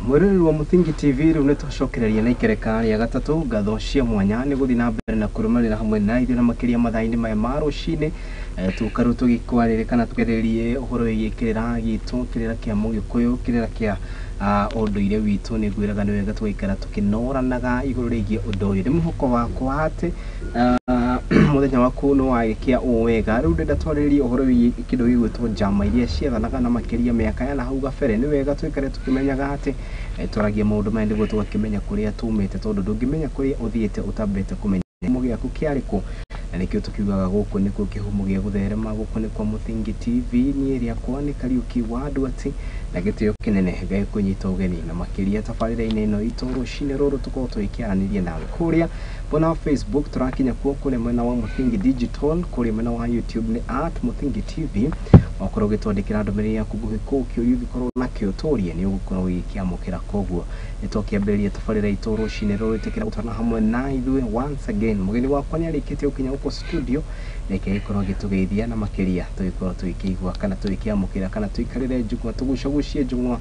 mwiruri wa Muthingi TV riu nitucokereria na ikerekani ya gatatu ngatho cia mwanya ni guthi na mbere na kurumanira hamwe na ithu na makiria mathaini maya ma rucini tukaru tugikwaririkana tugererie uhoro wigikirira gitu kirira kia mugikuyu kirira kia unduire witu ni gwiraga ni wega twaikara tukinoranaga iguru rigie undu uyu ni muhoko wakwa ati muthenya waku no wagikia wega riu ndenda twariririe uhoro wigi kindu gigwitwo njama iria ciathanaga na makiria miaka ya na hau gabere ni wega twikare tukimenyaga ati twaragia maundu maya niguo tugakimenya kuria tumite tondu ndungimenya kuria uthiite utambete kumenya mugiaku kiariku na nikio tukiugaga guku ni kihumo gia gutherema guku ni kwa Muthingi TV ni ria kwa ni Kariuki wa andu ati na gitio kinene gai kunyita ugeni na makiria tabarira-ini ino itu rucini ruru tukorwo twikiaranirie nawe kuria bona Facebook turakinya kuo kuri mwena wa Muthingi Digital kuri mwena wa YouTube ni @Muthingi TV wakorwo gitwandikira ndumiriri yaku nguhi kukio yugikorwo nakio turie ni ugukorwo wikiamukira koguo nitwakiambiria tabarira itu rucini ruru tikira gutana hamwe na ithuĩ once again mugeni wakwa ni arikite ukinya uko studio neke gikorwo gitugeithia na makiria tugikorwo twikigwa kana twikiamukira kana twikarire njugwa tugucagucie njugwa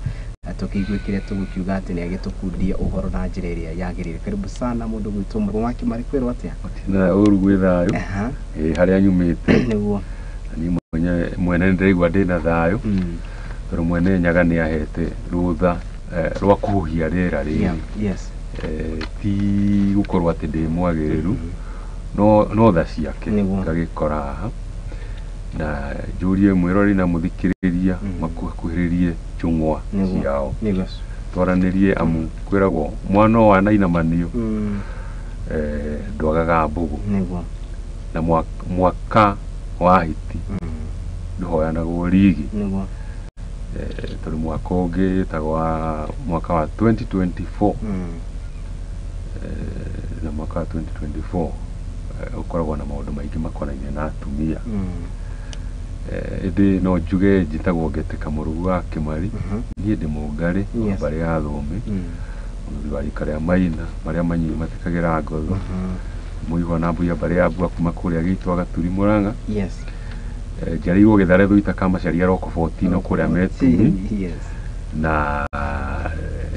tukigwikire tugukiuga ati ni agitukundia uhoro na njira iria yagirire. Karibu sana mundu gwitwo murwa wake marikwirwo atia na uru gwithayo haria nyumite niguo ni mwene ndirigwa ndina thayo pero mwene nyaga ni ahete rutha rwa kuhia rira riri yes ti gukorwo ati ndi mwagiriru no tha ciake ngagikora haha na jurie mwirori na muthikiriria makuhiririe chungwa ciao twaranirie amu kwiragwo mwana wa naina manio ndwagaga mbugu na mwaka wa hiti nduhoyanagwo rigi turi mwaka ungi tagwa mwaka wa 2024 na mwaka wa 2024 ukoragwo na maundu maingi makonainie na atumia indi no njuge njitagwo Ngeteka Murugu wa Kimari nie ndi mungari bari ya thome bari karia maina maria manyi matikagira ngotho muigo na mbuya bari ya bua kuma kuria gitu Gaturi Muranga jarigo githare thuita kama sharia roko 14 kuria metumi na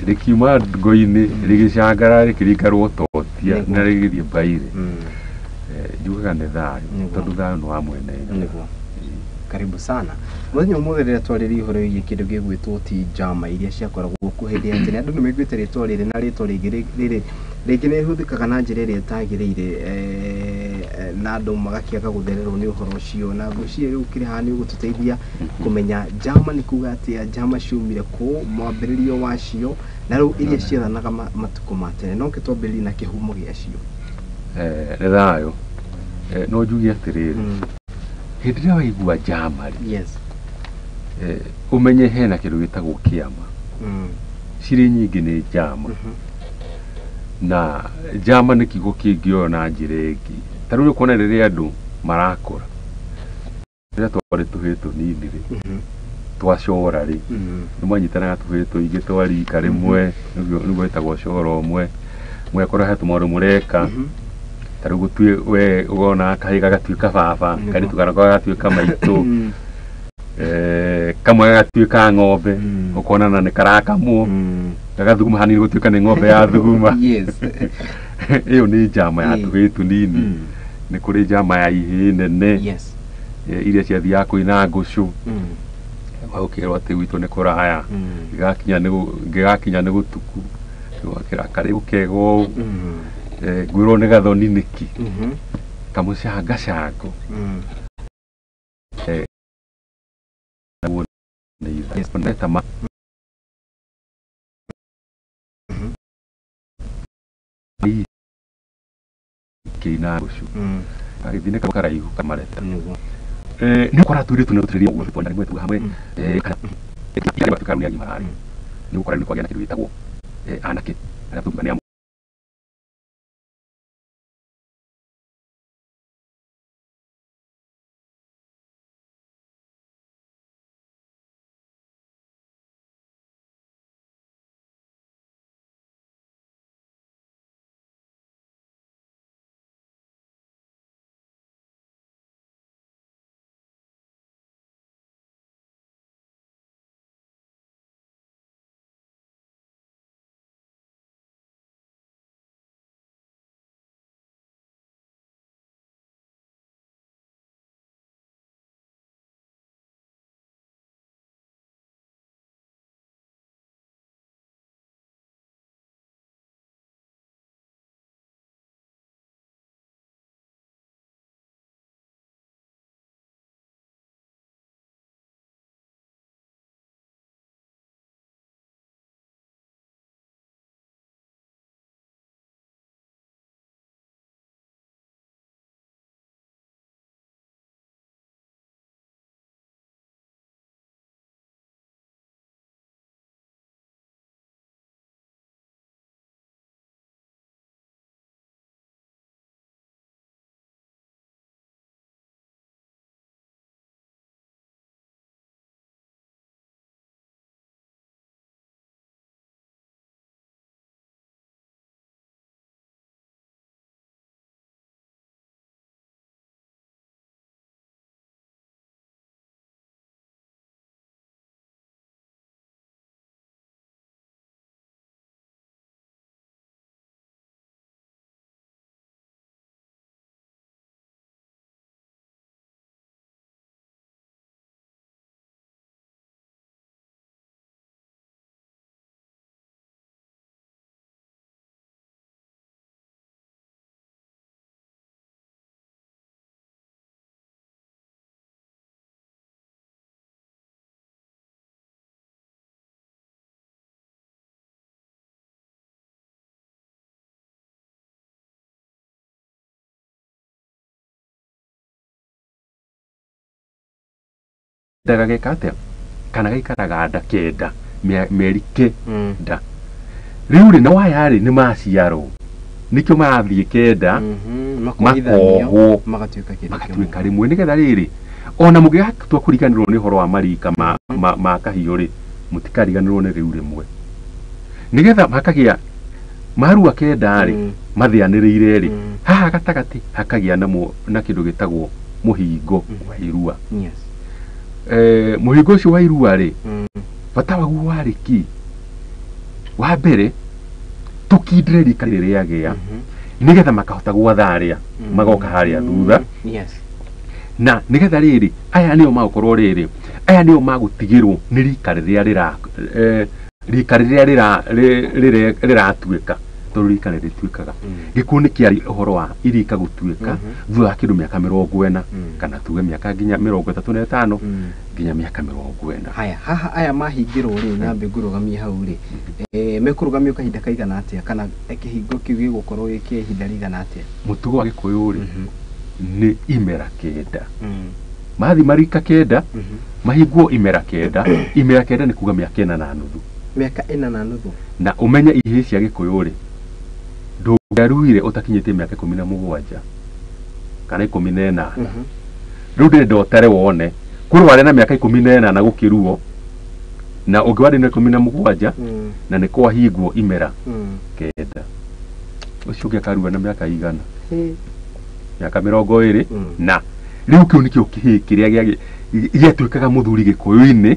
rikiuma ngoini rigicangara rikiringarwo totia na rigithie baire njugaga ni thayo tondu thayo no amwene karibu sana muthenya umwe rira twariri ihoro igi kindu gigwitwo ti njama iria ciakoragwo kuhindia ati andu ni megwite ritwa riri na ritwa rigi ni huthikaga na njira iria itagirire na andu magakiaga guthererwo ni uhoro ucio na ngucie riu kiri hani ugututeithia kumenya njama ni kuga ati njama ciumire ku mwambiririo wacio na riu iria ciathanaga matuko matene no kitwambiri na kihumo giacio ni thayo no njugi atiriri hindi ria waigua njama yes umenye hena kindu gitagwo kiama ciri nyingi ni njama na njama ni kigo kingio na njira ingi taru kuona riria andu marakura riria twari tuhitu nini ri twacora ri nimanyitanaga tuhitu ingi twarika rimwe niguo itagwo cora umwe mwekora hatu maundu mureka taru gutue we ugona kahiga gatuika baba kari tugaragwa gatuika maitu kamwe gatuika ng'ombe ukona na ni karakamwo gagathuguma hani gutuika ni ng'ombe ya thuguma yes iyo ni njama ya tugitu nini ni kuri njama ya ihi nene yes iria ciathia kuina ngucu ukirwo ati witu ni kuraya gigakinya ni gutuku wakira kari ukego gwirwo ni gathoni niki kamucanga cango yes poneta ma kina gucu agithine kamukara ihu kamareta ni kora turi tunoturiria ugo tondari mwetu hamwe kana kile batukaru ya gimari ni ukora ni kwa gena kidu itagwo anake ara tugania daga gekate kana gaikaraga nda kenda mĩeri kenda rĩu rĩ na wayarĩ nĩ maciarwo nikio marathiĩ kenda makohwo magatuĩka rĩmwe nĩgetha rĩrĩ ona mũngĩgatua kũriganĩrwo nĩ ũhoro wa marika ma kahiũ rĩ mũtikariganĩrwo nĩ rĩu rĩmwe nĩgetha makagĩa marua kenda rĩ mathĩanĩrĩire rĩ haha gatagatĩ hakagĩa na kĩndũ gĩtagwo mũhingo wa irua mũhingo ũcio wa irua rĩ bata waguo warĩ ki wa mbere tũkindĩre rika rĩrĩa gĩa nĩgetha makahota gwatha arĩa magoka harĩa thutha na nĩgetha rĩrĩ aya nĩo magũkorwo rĩrĩ aya nĩo magũtigĩrwo nĩ rika rĩrĩa rĩratuĩka tondũ rika rĩtuĩkaga gĩkuũ nĩ kĩarĩ ũhoro wa irika gũtuĩka thutha wa kĩndũ mĩaka 40 kana tuge mĩaka nginya 35 nginya mĩaka 40 haha aya mahingĩrwo rĩ na mbĩngũrũgamia hau rĩ mekũrũgamio kahinda kaigana atĩa kana kĩhingo kĩu gĩgũkorwo gĩkĩ ihinda rĩigana atĩa mũtugo wa gĩkũyũ rĩ nĩ imera kenda mathi marika kenda mahingwo imera kenda nĩ kuga mĩaka 4 na nuthu na ũmenye ihĩ cia gĩkũyũ rĩ ndũngĩaruire ũtakinyĩtie mĩaka 17 kana 18 rĩu ndĩrenda ũtare wone kũrĩ warĩ na mĩaka 18 na gũkĩruo na ũngĩ warĩ na 17 na nĩ kwahingwo imera kenda ũcio ũngĩ akarua na mĩaka igana mĩaka 20 na rĩu kĩu nĩkĩo kĩhĩ kĩrĩa gĩatuĩkaga mũthuri gĩkũyũ-inĩ